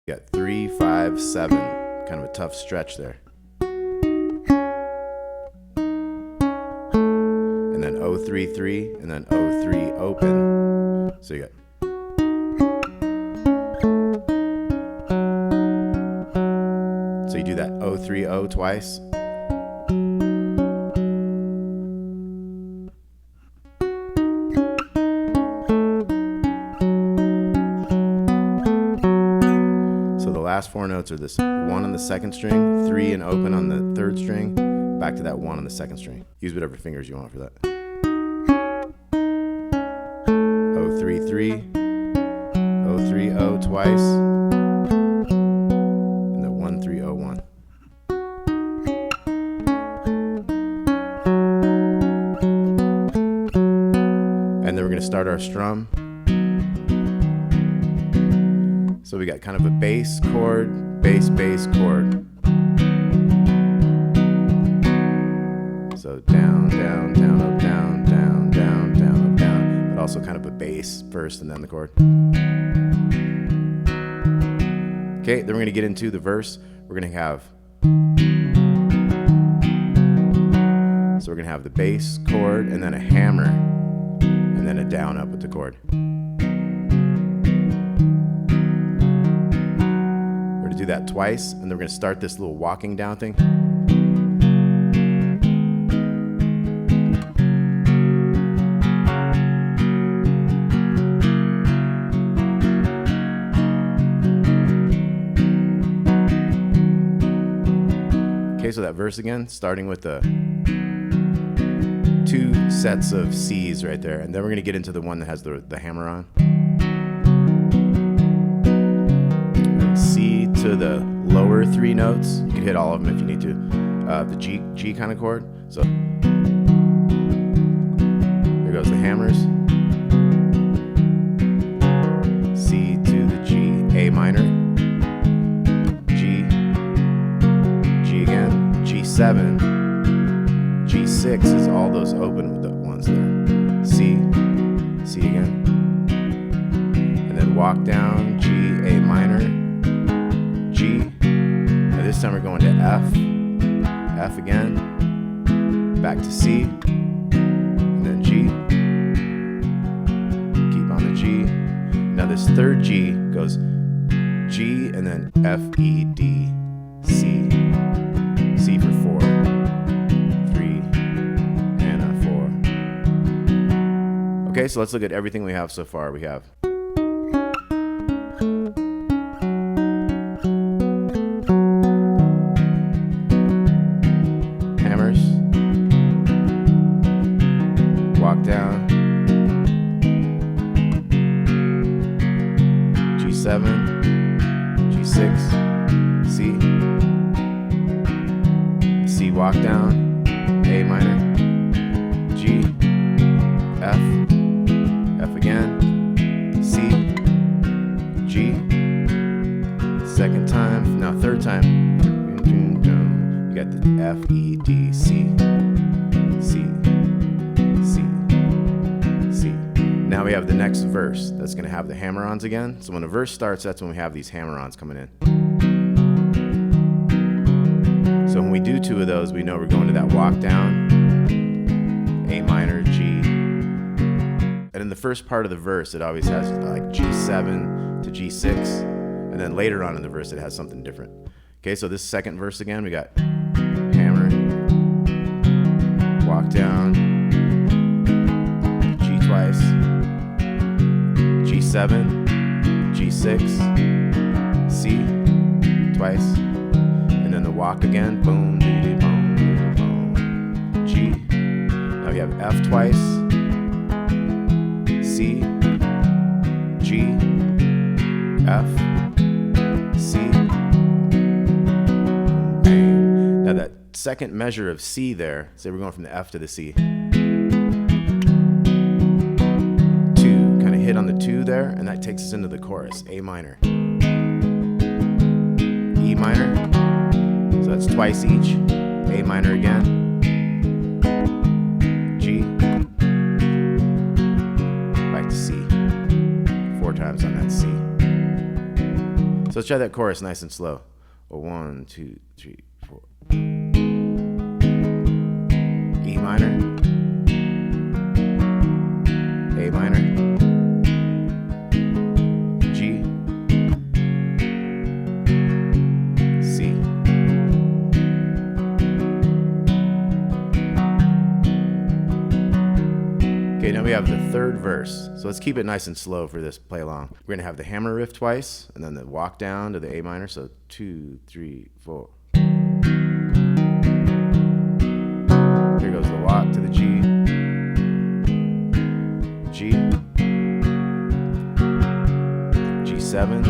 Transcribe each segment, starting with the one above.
You got 3, 5, 7, kind of a tough stretch there. And then 0, 3, 3, and then 0, 3, open. So you got. So you do that 0, 3, 0 twice. Last 4 notes are this 1 on the 2nd string, 3 and open on the 3rd string, back to that 1 on the 2nd string. Use whatever fingers you want for that. 0, 3, 3, 0, 3, 0 twice, and then 1, 3, 0, 1. And then we're going to start our strum. So we got kind of a bass chord, bass, bass chord. So down, down, down, up, down, down, down, down, up, down. But also kind of a bass first and then the chord. Okay, then we're going to get into the verse. We're going to have. So we're going to have the bass chord and then a hammer and then a down up with the chord. Do that twice, and then we're going to start this little walking down thing. Okay, so that verse again, starting with the 2 sets of C's right there, and then we're going to get into the one that has the hammer on. To the lower 3 notes, you can hit all of them if you need to. The G kind of chord. So here goes the hammers. C to the G, A minor, G, G again, G7, G6 is all those open ones there. C, C again, and then walk down, G, A minor. G, and this time we're going to F, F again, back to C, and then G, keep on the G. Now this 3rd G goes G and then F, E, D, C, C for 4, 3, and a 4. Okay, so let's look at everything we have so far. We have walk down, G7, G6, C, C walk down, A minor, G, F, F again, C, G, 2nd time, now 3rd time, you got the F, E, D, C, C, C, C. Now we have the next verse that's going to have the hammer-ons again. So when the verse starts, that's when we have these hammer-ons coming in. So when we do 2 of those, we know we're going to that walk down, A minor, G. And in the first part of the verse, it always has like G7 to G6. And then later on in the verse, it has something different. Okay, so this 2nd verse again, we got hammer, walk down, G twice, G7, G6, C twice, and then the walk again, boom, boom, boom, boom, G. Now we have F twice, C, G, F, C, bang. Now that 2nd measure of C there, say we're going from the F to the C. 2, kind of hit on the 2 there, and that takes us into the chorus, A minor, E minor, so that's twice each, A minor again, G, back to C, 4 times on that C. So So let's try that chorus nice and slow. 1, 2, 3, 4. E minor, A minor, G, C. Okay, now we have the third verse. So let's keep it nice and slow for this play along. We're gonna have the hammer riff twice, and then the walk down to the A minor. So 2, 3, 4. Here goes the walk to the G, G, G7,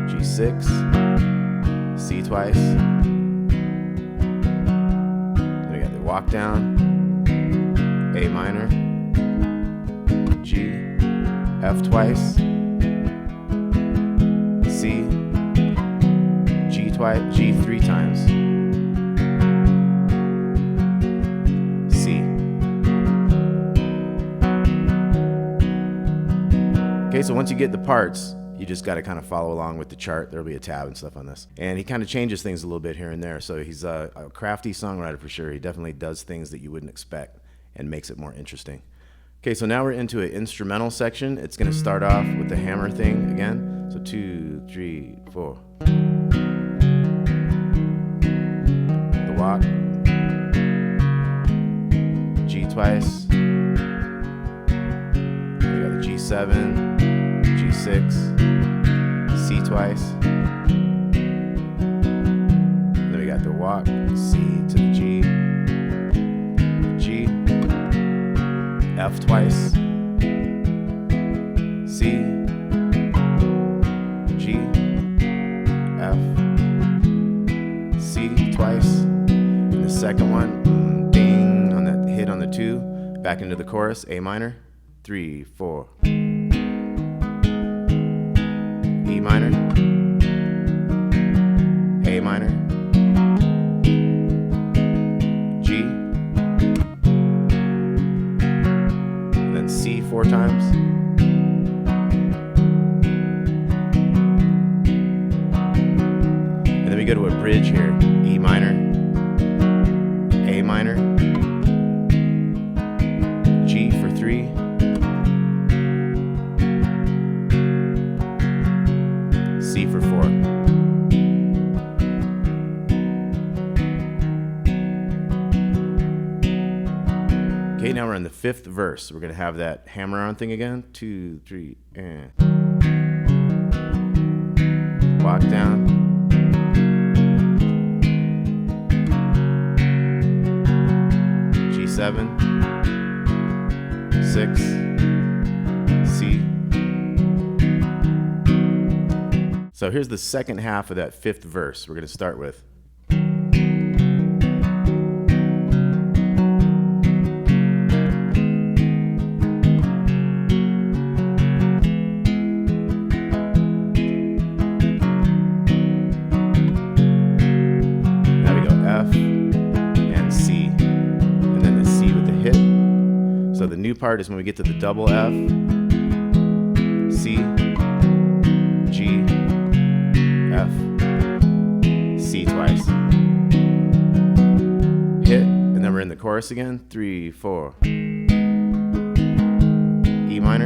G6, C twice. Then we got the walk down, A minor, G, F twice, C, G twice, G 3 times, C. Okay, so once you get the parts, you just got to kind of follow along with the chart. There'll be a tab and stuff on this. And he kind of changes things a little bit here and there. So he's a crafty songwriter for sure. He definitely does things that you wouldn't expect and makes it more interesting. Okay, so now we're into an instrumental section. It's going to start off with the hammer thing again. So 2, 3, 4. The walk. G twice. We got the G7, G6, C twice. Then we got the walk, C to the G, G, F twice, C, G, F, C twice. And the second one, ding, on that hit on the 2, back into the chorus, A minor, 3, 4. E minor, A minor, G, and then C 4 times, and then we go to a bridge here, E minor, A minor, G for 3, C for 4. Okay, now we're in the 5th verse. We're going to have that hammer on thing again. 2, 3, and walk down. G7, 6, C. So here's the second half of that 5th verse we're going to start with. Now we go F and C, and then the C with the hit. So the new part is when we get to the double F, C, G, F, C twice. Hit, and then we're in the chorus again. 3, 4. E minor,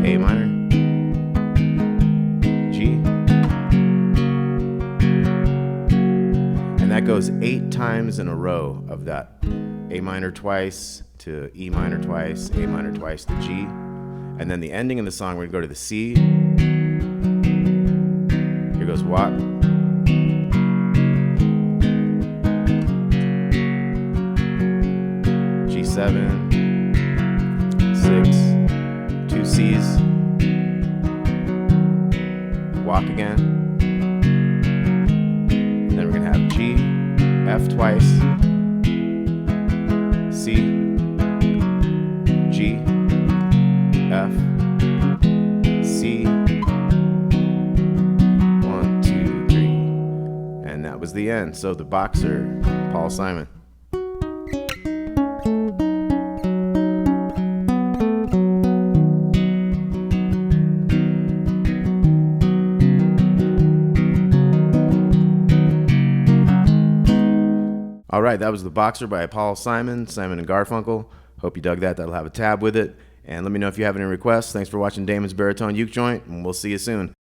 A minor, G. And that goes 8 times in a row of that. A minor twice to E minor twice, A minor twice to G. And then the ending of the song, we're going to go to the C. Here goes walk. G7, 6, 2 C's. Walk again. And then we're going to have G, F twice, C, G, F, C, 1, 2, 3. And that was the end. So the Boxer, Paul Simon. All right, that was the Boxer by Paul Simon and Garfunkel. Hope you dug that. That'll have a tab with it. And let me know if you have any requests. Thanks for watching Damon's Baritone Uke Joint, and we'll see you soon.